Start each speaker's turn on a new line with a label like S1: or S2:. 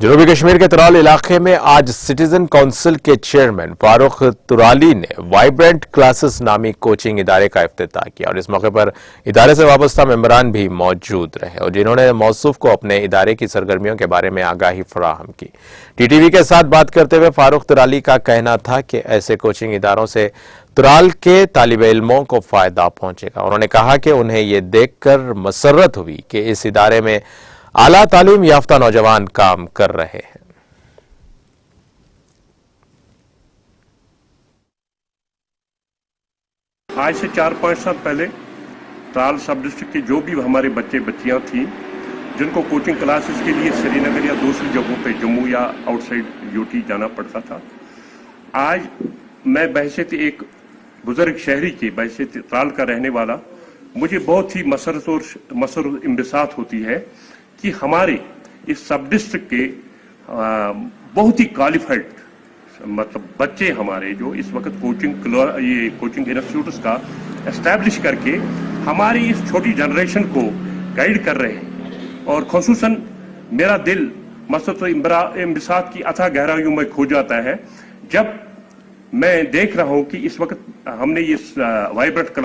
S1: جنوبی کشمیر کے ترال علاقے میں آج سٹیزن کونسل کے چیئرمین فاروق ترالی نے وائبرنٹ کلاسز نامی کوچنگ ادارے کا افتتاح کیا اور اس موقع پر ادارے سے وابستہ ممبران بھی موجود رہے اور جنہوں نے موصوف کو اپنے ادارے کی سرگرمیوں کے بارے میں آگاہی فراہم کی۔ ٹی ٹی وی کے ساتھ بات کرتے ہوئے فاروق ترالی کا کہنا تھا کہ ایسے کوچنگ اداروں سے ترال کے طالب علموں کو فائدہ پہنچے گا۔ انہوں نے کہا کہ انہیں یہ دیکھ کر مسرت ہوئی کہ اس ادارے میں اعلیٰ تعلیم یافتہ نوجوان کام کر رہے ہیں۔
S2: آج سے 4-5 سال پہلے ترال سب ڈسٹرکٹ کے جو بھی ہمارے بچے بچیاں تھیں جن کو کوچنگ کلاسز کے لیے سری نگر یا دوسری جگہوں پہ جموں یا آؤٹ سائڈ یوٹی جانا پڑتا تھا، آج میں بحیثیت ایک بزرگ شہری کے بحیثیت ترال کا رہنے والا مجھے بہت ہی مسرت انبساط ہوتی ہے کہ ہمارے اس سب ڈسٹرکٹ کے بہت ہی کوالیفائڈ مطلب بچے ہمارے جو اس وقت کوچنگ انسٹیٹیوٹس کا اسٹیبلش کر کے ہماری اس چھوٹی جنریشن کو گائیڈ کر رہے ہیں، اور خصوصاً میرا دل مسرت انبساط کی اتھا گہرائیوں میں کھو جاتا ہے جب میں دیکھ رہا ہوں کہ اس وقت ہم نے یہ وائبرنٹ